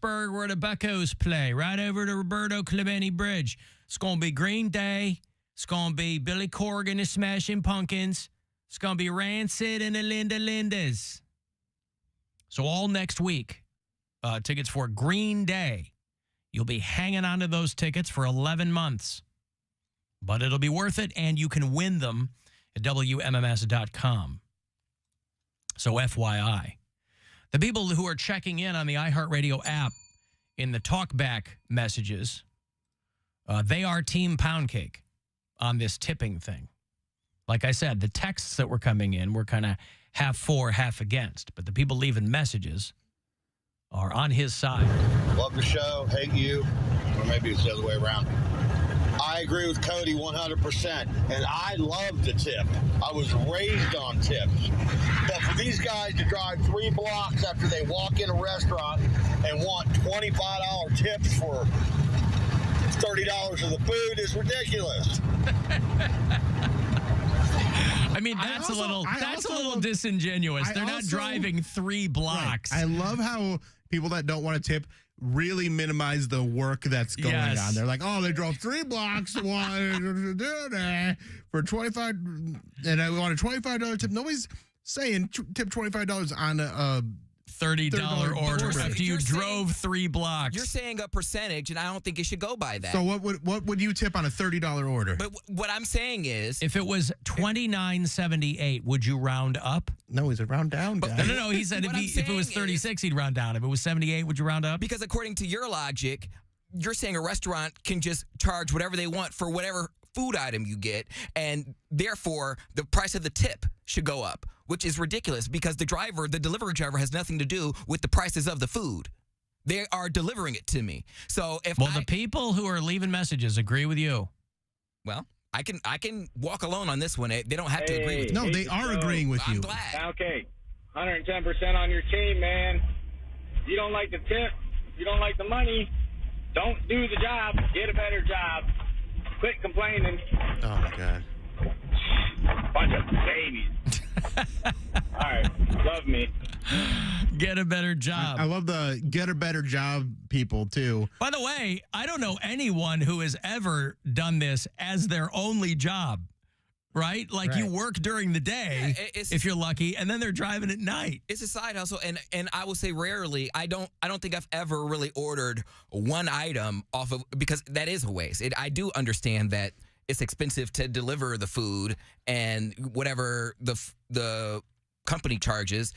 Pittsburgh where the Buccos play, right over to Roberto Clemente Bridge. It's going to be Green Day. It's going to be Billy Corgan and the Smashing Pumpkins. It's going to be Rancid and the Linda Lindas. So all next week, tickets for Green Day. You'll be hanging on to those tickets for 11 months. But it'll be worth it, and you can win them at WMMS.com. So FYI. The people who are checking in on the iHeartRadio app in the talkback messages, they are Team Poundcake on this tipping thing. Like I said, the texts that were coming in were kind of half for, half against. But the people leaving messages are on his side. Love the show, hate you, or maybe it's the other way around. I agree with Cody 100%, and I love the tip. I was raised on tips. But for these guys to drive 3 blocks after they walk in a restaurant and want $25 tips for $30 of the food is ridiculous. I mean, that's a little disingenuous. They're not driving 3 blocks. Right. I love how people that don't want to tip really minimize the work that's going on. They're like, oh, they drove 3 blocks for $25, and I want a $25 tip. Nobody's saying tip $25 on a $30 order after you drove 3 blocks. You're saying a percentage, and I don't think it should go by that. So what would you tip on a $30 order? But what I'm saying is, if it was $29.78, would you round up? No, he's a round down guy. No. He said if it was 36, he'd round down. If it was 78, would you round up? Because according to your logic, you're saying a restaurant can just charge whatever they want for whatever food item you get, and therefore the price of the tip should go up, which is ridiculous because the delivery driver has nothing to do with the prices of the food. They are delivering it to me. So the people who are leaving messages agree with you. Well, I can walk alone on this one. They don't have to agree with me. No, they are agreeing with you. I'm glad. Okay, 110% on your team, man. You don't like the tip, you don't like the money, don't do the job, get a better job. Quit complaining. Oh, my God. Bunch of babies. All right. Love me. Get a better job. I love the get a better job people, too. By the way, I don't know anyone who has ever done this as their only job, right? Like you work during the day, if you're lucky, and then they're driving at night. It's a side hustle, and I will say rarely. I don't think I've ever really ordered one item off of, because that is a waste. I do understand that it's expensive to deliver the food and whatever the company charges.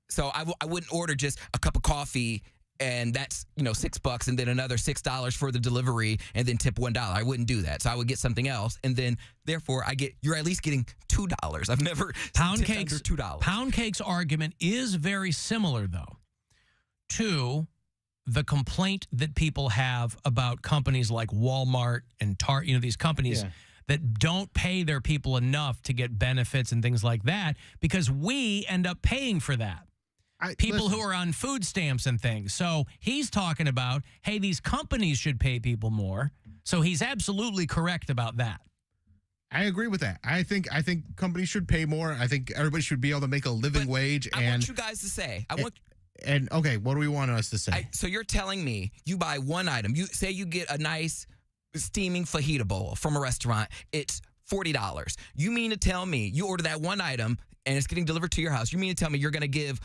So I wouldn't order just a cup of coffee and that's, $6 and then another $6 for the delivery and then tip $1. I wouldn't do that. So I would get something else, and then therefore you're at least getting $2. I've never tipped under $2. Poundcake's argument is very similar though to the complaint that people have about companies like Walmart and Target, these companies that don't pay their people enough to get benefits and things like that, because we end up paying for that. People who are on food stamps and things. So he's talking about, hey, these companies should pay people more. So he's absolutely correct about that. I agree with that. I think companies should pay more. I think everybody should be able to make a living wage. I want you guys to say, okay, what do we want us to say? So you're telling me you buy one item. You say you get a nice steaming fajita bowl from a restaurant. It's $40. You mean to tell me you order that one item and it's getting delivered to your house? You mean to tell me you're going to give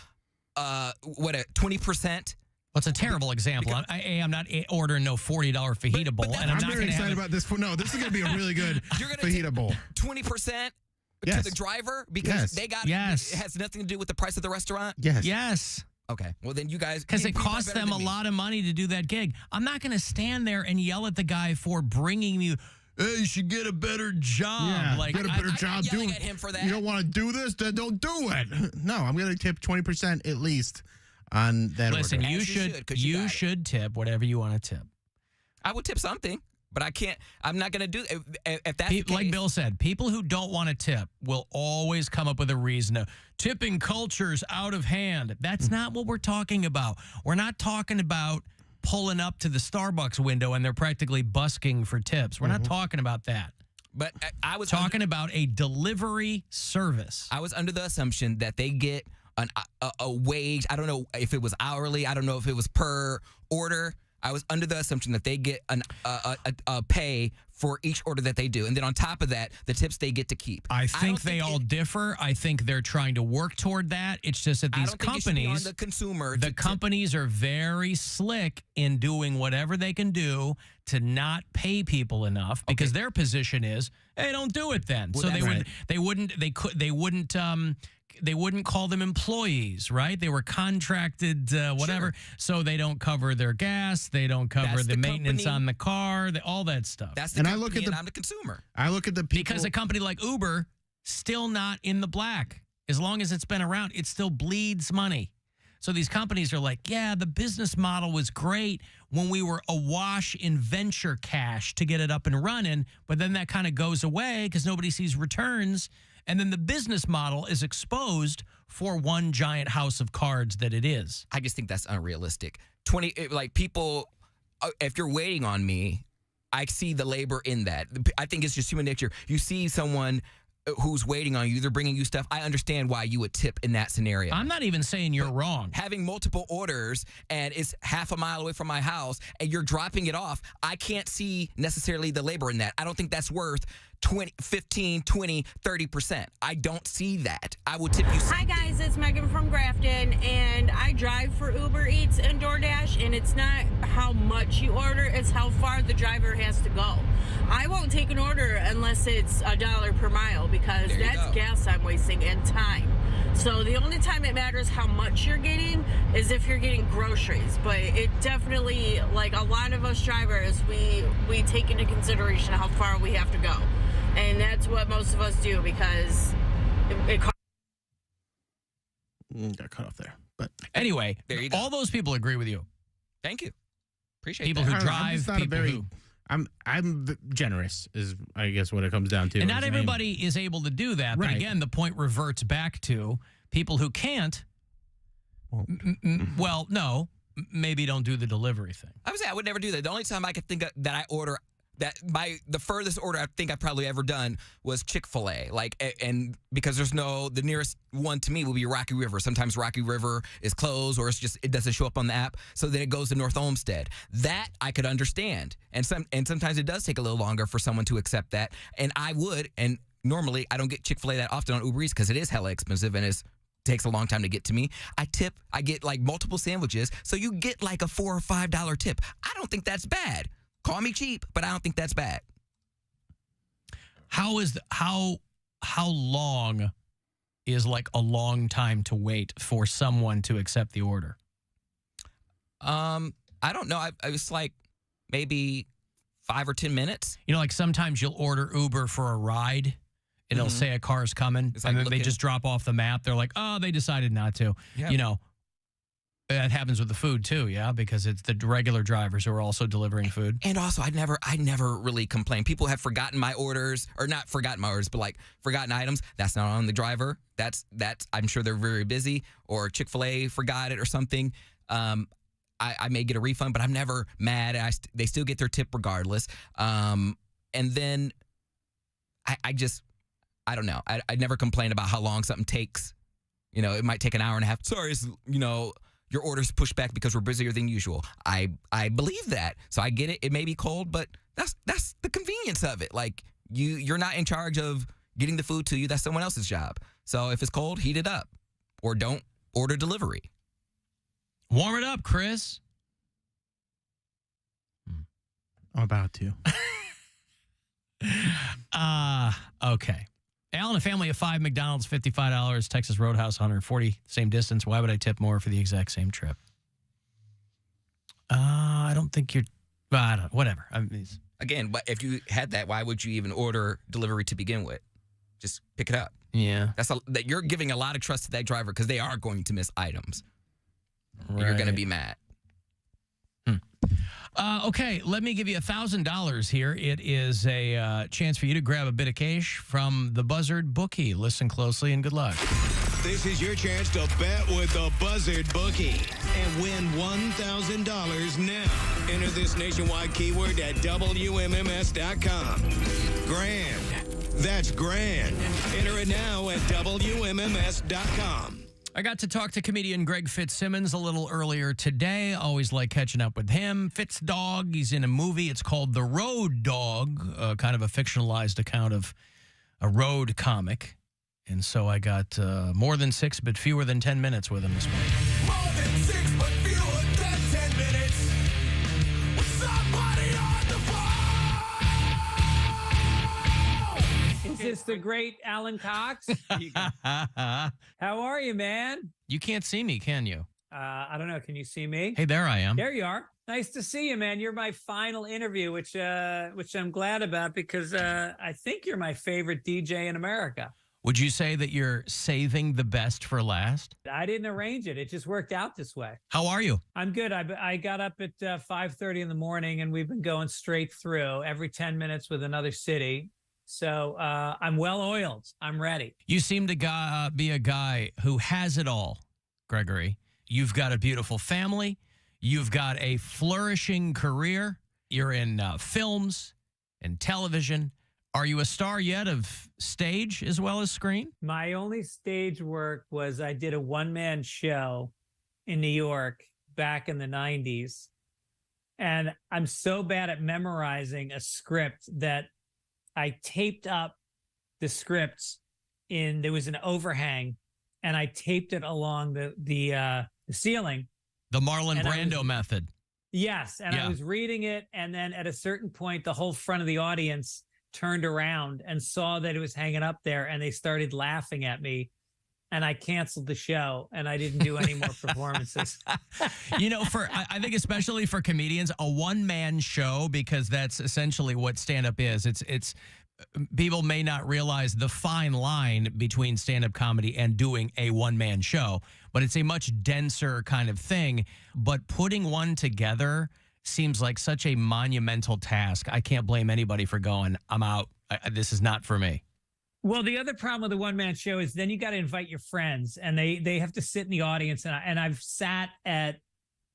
20%? Well, it's a terrible example. I'm not ordering no $40 fajita bowl, and I'm very excited about this. No, this is going to be a really good fajita bowl. 20% to the driver because they got it has nothing to do with the price of the restaurant. Yes. Okay. Well, then you guys, because it costs them a lot of money to do that gig. I'm not going to stand there and yell at the guy for bringing you. Hey, you should get a better job. Yeah, get a better job. I'm yelling at him for that. You don't want to do this? Then don't do it. No, I'm going to tip 20% at least on that Listen, order. you should tip whatever you want to tip. I would tip something, but I can't. I'm not going to do if that's the case. Like Bill said, people who don't want to tip will always come up with a reason. Tipping culture's out of hand. That's not what we're talking about. We're not talking about pulling up to the Starbucks window and they're practically busking for tips. We're not talking about that. But I was talking about a delivery service. I was under the assumption that they get a wage. I don't know if it was hourly. I don't know if it was per order. I was under the assumption that they get a pay for each order that they do. And then on top of that, the tips they get to keep. I think they all differ. I think they're trying to work toward that. It's just that these companies, the consumer, the companies are very slick in doing whatever they can do to not pay people enough because their position is, hey, don't do it then. Well, so that's they wouldn't call them employees, right? They were contracted, whatever. Sure. So they don't cover their gas. They don't cover the maintenance company. on the car, all that stuff. That's the And company, I look at and I'm the consumer. I look at the people. Because a company like Uber, still not in the black. As long as it's been around, it still bleeds money. So these companies are like, yeah, the business model was great when we were awash in venture cash to get it up and running, but then that kind of goes away because nobody sees returns. And then the business model is exposed for one giant house of cards that it is. I just think that's unrealistic. People, if you're waiting on me, I see the labor in that. I think it's just human nature. You see someone who's waiting on you, they're bringing you stuff. I understand why you would tip in that scenario. I'm not even saying you're wrong. Having multiple orders and it's half a mile away from my house and you're dropping it off, I can't see necessarily the labor in that. I don't think that's worth 15, 20, 30%. I don't see that. I will tip you. Hi guys, it's Megan from Grafton, and I drive for Uber Eats and DoorDash, and it's not how much you order, it's how far the driver has to go. I won't take an order unless it's $1 per mile because that's gas I'm wasting and time. So the only time it matters how much you're getting is if you're getting groceries. But it definitely, like a lot of us drivers, we take into consideration how far we have to go. And that's what most of us do because it got cut off there. But anyway, there you go. All those people agree with you. Thank you. Appreciate People that. who I'm drive, just not people who... I'm generous is I guess what it comes down to. And not everybody is able to do that. But again, the point reverts back to people who can't. Well, no, maybe don't do the delivery thing. I would say I would never do that. The only time I could think of that I order the furthest order I think I've probably ever done was Chick-fil-A. And because the nearest one to me will be Rocky River. Sometimes Rocky River is closed or it doesn't show up on the app. So then it goes to North Olmsted. That I could understand. And sometimes it does take a little longer for someone to accept that. And I would, and normally I don't get Chick-fil-A that often on Uber Eats because it is hella expensive and it takes a long time to get to me. I get like multiple sandwiches. So you get like a $4 or $5 tip. I don't think that's bad. Call me cheap, but I don't think that's bad. How long is like a long time to wait for someone to accept the order? I don't know. I was like maybe 5 or 10 minutes. You know, like sometimes you'll order Uber for a ride and it'll say a car's coming and then they just drop off the map. They're like, oh, they decided not to. Yeah. You know, that happens with the food too, yeah, because it's the regular drivers who are also delivering food. And also, I never really complain. People have forgotten my orders, or not forgotten my orders, but like forgotten items. That's not on the driver. That's. I'm sure they're very busy, or Chick-fil-A forgot it or something. I may get a refund, but I'm never mad. They still get their tip regardless. And then I don't know. I never complain about how long something takes. You know, it might take an hour and a half. Sorry, your order's pushed back because we're busier than usual. I believe that. So I get it. It may be cold, but that's the convenience of it. Like you're not in charge of getting the food to you. That's someone else's job. So if it's cold, heat it up or don't order delivery. Warm it up, Chris. I'm about to. Okay. Alan, a family of 5, McDonald's, $55, Texas Roadhouse, 140, same distance. Why would I tip more for the exact same trip? I don't think whatever. Again, but if you had that, why would you even order delivery to begin with? Just pick it up. Yeah. That you're giving a lot of trust to that driver because they are going to miss items. Right. You're going to be mad. Okay, let me give you $1,000 here. It is a chance for you to grab a bit of cash from the Buzzard Bookie. Listen closely and good luck. This is your chance to bet with the Buzzard Bookie and win $1,000 now. Enter this nationwide keyword at WMMS.com. Grand. That's grand. Enter it now at WMMS.com. I got to talk to comedian Greg Fitzsimmons a little earlier today. Always like catching up with him. Fitz Dog, he's in a movie. It's called The Road Dog, kind of a fictionalized account of a road comic. And so I got more than 6 but fewer than 10 minutes with him this morning. More than 6 but fewer than 10 minutes with somebody on the phone. Is this the great Alan Cox? How are you, man? You can't see me, can you? I don't know. Can you see me? Hey, there I am. There you are. Nice to see you, man. You're my final interview, which I'm glad about because I think you're my favorite DJ in America. Would you say that you're saving the best for last? I didn't arrange it. It just worked out this way. How are you? I'm good. I got up at 5:30 in the morning, and we've been going straight through every 10 minutes with another city. So I'm well oiled. I'm ready. You seem to be a guy who has it all, Gregory. You've got a beautiful family. You've got a flourishing career. You're in films and television. Are you a star yet of stage as well as screen? My only stage work was I did a one-man show in New York back in the 90s. And I'm so bad at memorizing a script that I taped up the scripts there was an overhang, and I taped it along the ceiling. The Marlon Brando method. Yes. And Yeah. I was reading it. And then at a certain point, the whole front of the audience turned around and saw that it was hanging up there, and they started laughing at me, and I canceled the show, and I didn't do any more performances. You know, I think especially for comedians, a one-man show, because that's essentially what stand-up is. It's people may not realize the fine line between stand-up comedy and doing a one-man show, but it's a much denser kind of thing. But putting one together seems like such a monumental task. I can't blame anybody for going, I'm out. This is not for me. Well, the other problem with the one-man show is then you got to invite your friends, and they have to sit in the audience. And I've sat at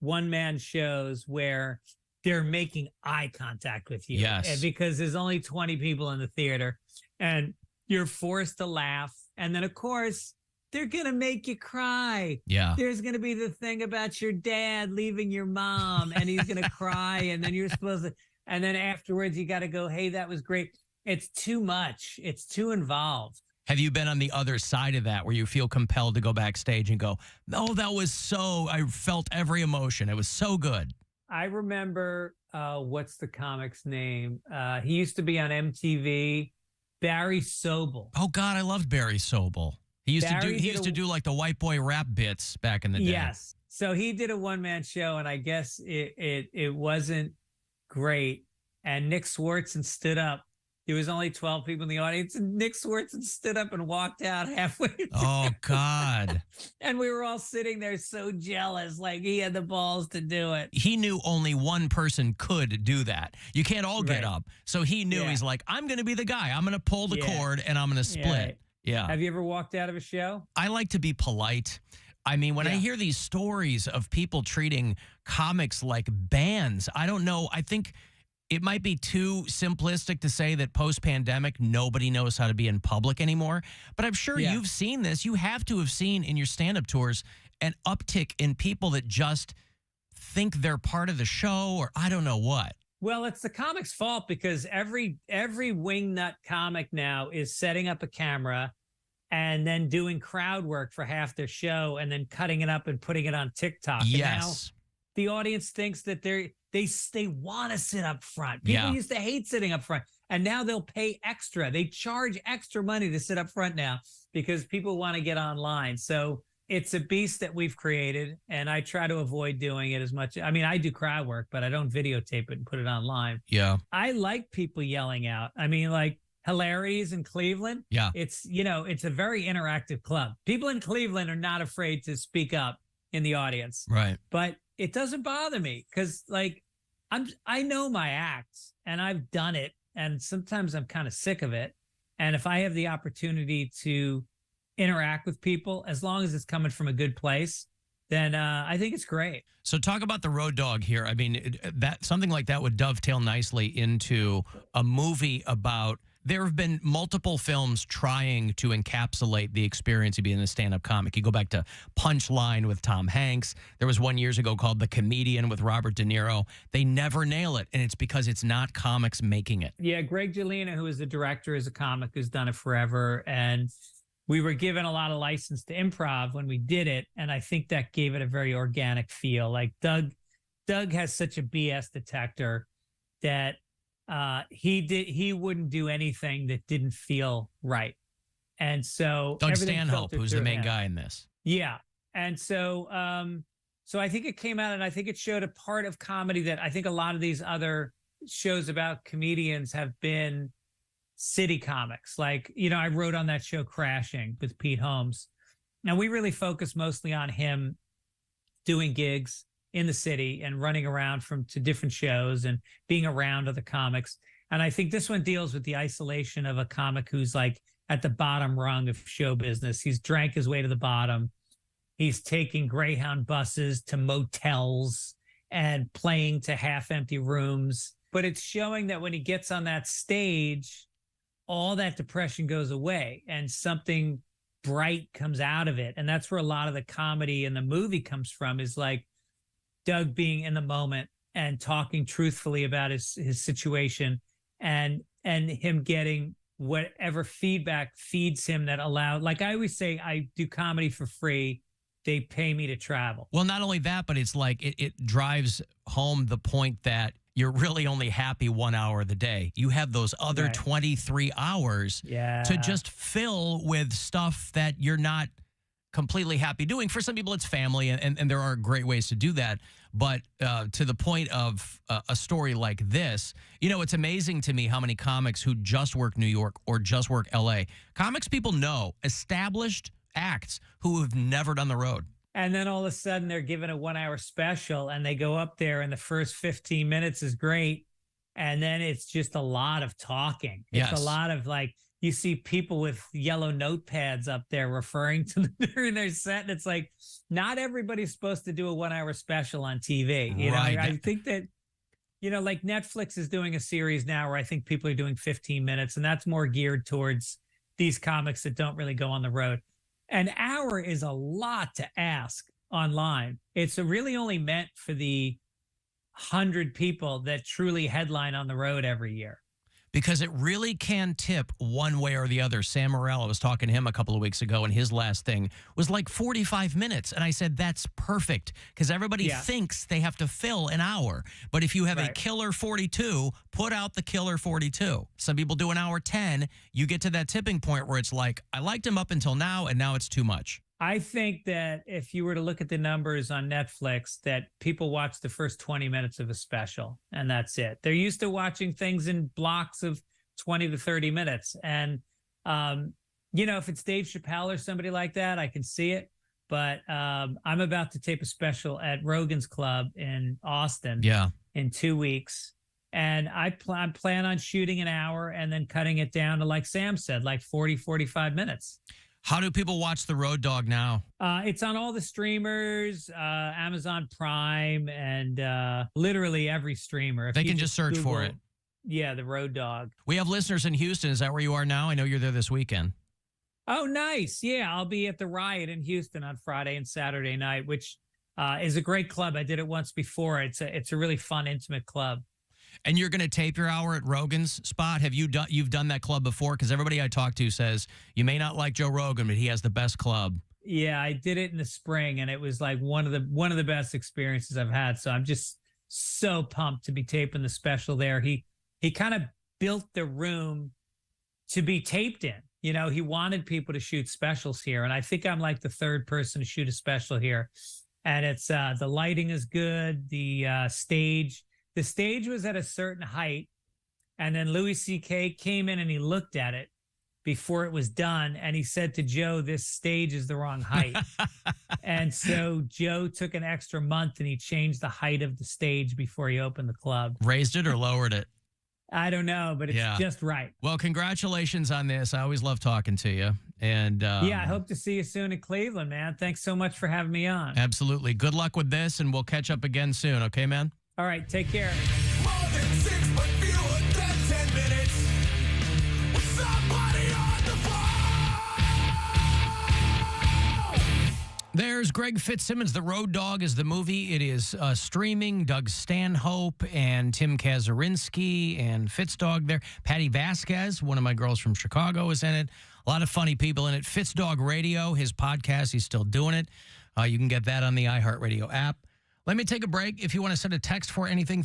one-man shows where they're making eye contact with you. Yes. Because there's only 20 people in the theater, and you're forced to laugh. And then, of course, they're going to make you cry. Yeah. There's going to be the thing about your dad leaving your mom, and he's going to cry, and then you're supposed to, and then afterwards you got to go, hey, that was great. It's too much. It's too involved. Have you been on the other side of that where you feel compelled to go backstage and go, oh, that was I felt every emotion. It was so good. I remember, what's the comic's name? He used to be on MTV, Barry Sobel. Oh, God, I loved Barry Sobel. He used to do like the white boy rap bits back in the day. Yes. So he did a one-man show, and I guess it wasn't great. And Nick Swartzen stood up. There was only 12 people in the audience, and Nick Swartzen stood up and walked out halfway through. Oh, God. And we were all sitting there so jealous, like he had the balls to do it. He knew only one person could do that. You can't all get Right. up. So he knew, he's like, I'm going to be the guy. I'm going to pull the cord, and I'm going to split. Yeah. Have you ever walked out of a show? I like to be polite. I mean, when I hear these stories of people treating comics like bands, I don't know. I think it might be too simplistic to say that post-pandemic, nobody knows how to be in public anymore. But I'm sure you've seen this. You have to have seen in your stand-up tours an uptick in people that just think they're part of the show, or I don't know what. Well, it's the comic's fault because every wingnut comic now is setting up a camera and then doing crowd work for half their show and then cutting it up and putting it on TikTok. Yes. And now the audience thinks that they want to sit up front. People used to hate sitting up front, and now they'll pay extra. They charge extra money to sit up front now because people want to get online. So it's a beast that we've created, and I try to avoid doing it as much. I mean, I do crowd work, but I don't videotape it and put it online. Yeah. I like people yelling out. I mean, like Hilarities in Cleveland. Yeah. It's a very interactive club. People in Cleveland are not afraid to speak up in the audience. Right. But it doesn't bother me because, like, I know my acts and I've done it, and sometimes I'm kind of sick of it. And if I have the opportunity to interact with people, as long as it's coming from a good place, then I think it's great. So talk about the road dog here. I mean, that something like that would dovetail nicely into a movie about There have been multiple films trying to encapsulate the experience of being a stand-up comic. You go back to Punchline with Tom Hanks. There was one years ago called The Comedian with Robert De Niro. They never nail it, and it's because it's not comics making it. Yeah, Greg Gelina, who is the director, is a comic who's done it forever, and we were given a lot of license to improv when we did it, and I think that gave it a very organic feel. Like Doug has such a BS detector that he wouldn't do anything that didn't feel right. And so Doug Stanhope, who's the main guy in this. Yeah. And so so I think it came out, and I think it showed a part of comedy that I think a lot of these other shows about comedians have been city comics. Like, I wrote on that show Crashing with Pete Holmes. And we really focused mostly on him doing gigs in the city and running around to different shows and being around other comics. And I think this one deals with the isolation of a comic who's like at the bottom rung of show business. He's drank his way to the bottom. He's taking Greyhound buses to motels and playing to half-empty rooms. But it's showing that when he gets on that stage, all that depression goes away and something bright comes out of it. And that's where a lot of the comedy in the movie comes from, is like Doug being in the moment and talking truthfully about his situation, and him getting whatever feedback feeds him that allowed. Like I always say, I do comedy for free. They pay me to travel. Well, not only that, but it's like it drives home the point that you're really only happy 1 hour of the day. You have those other 23 hours to just fill with stuff that you're not completely happy doing. For some people, it's family, and there are great ways to do that. But to the point of a story like this, it's amazing to me how many comics who just work New York or just work L.A. Comics people know, established acts who have never done the road. And then all of a sudden they're given a 1 hour special, and they go up there, and the first 15 minutes is great. And then it's just a lot of talking. It's a lot of like, you see people with yellow notepads up there referring to them during their set. And it's like, not everybody's supposed to do a 1 hour special on TV. I think that, like Netflix is doing a series now where I think people are doing 15 minutes, and that's more geared towards these comics that don't really go on the road. An hour is a lot to ask online. It's really only meant for the 100 people that truly headline on the road every year. Because it really can tip one way or the other. Sam Morrell, I was talking to him a couple of weeks ago, and his last thing was like 45 minutes. And I said, that's perfect, because everybody thinks they have to fill an hour. But if you have a killer 42, put out the killer 42. Some people do an hour 10. You get to that tipping point where it's like, I liked him up until now, and now it's too much. I think that if you were to look at the numbers on Netflix, that people watch the first 20 minutes of a special, and that's it. They're used to watching things in blocks of 20 to 30 minutes. And, if it's Dave Chappelle or somebody like that, I can see it. But I'm about to tape a special at Rogan's Club in Austin in 2 weeks. And I plan on shooting an hour and then cutting it down to, like Sam said, like 40, 45 minutes. How do people watch The Road Dog now? It's on all the streamers, Amazon Prime, and literally every streamer. If they can just search for it. Yeah, The Road Dog. We have listeners in Houston. Is that where you are now? I know you're there this weekend. Oh, nice. Yeah, I'll be at the Riot in Houston on Friday and Saturday night, which is a great club. I did it once before. It's a really fun, intimate club. And you're going to tape your hour at Rogan's spot? You've done that club before? Because everybody I talk to says you may not like Joe Rogan, but he has the best club. Yeah, I did it in the spring, and it was like one of the best experiences I've had. So I'm just so pumped to be taping the special there. He kind of built the room to be taped in. He wanted people to shoot specials here, and I think I'm like the third person to shoot a special here. And it's the lighting is good. The stage was at a certain height, and then Louis C.K. came in and he looked at it before it was done, and he said to Joe, this stage is the wrong height. And so Joe took an extra month and he changed the height of the stage before he opened the club. Raised it or lowered it? I don't know, but it's just right. Well, congratulations on this. I always love talking to you. And I hope to see you soon in Cleveland, man. Thanks so much for having me on. Absolutely. Good luck with this, and we'll catch up again soon. Okay, man? All right, take care. More than 6, but fewer than 10 minutes. with somebody on the phone. There's Greg Fitzsimmons. The Road Dogg is the movie. It is streaming. Doug Stanhope and Tim Kazurinsky and Fitzdog there. Patty Vasquez, one of my girls from Chicago, is in it. A lot of funny people in it. Fitzdog Radio, his podcast, he's still doing it. You can get that on the iHeartRadio app. Let me take a break. If you want to send a text for anything,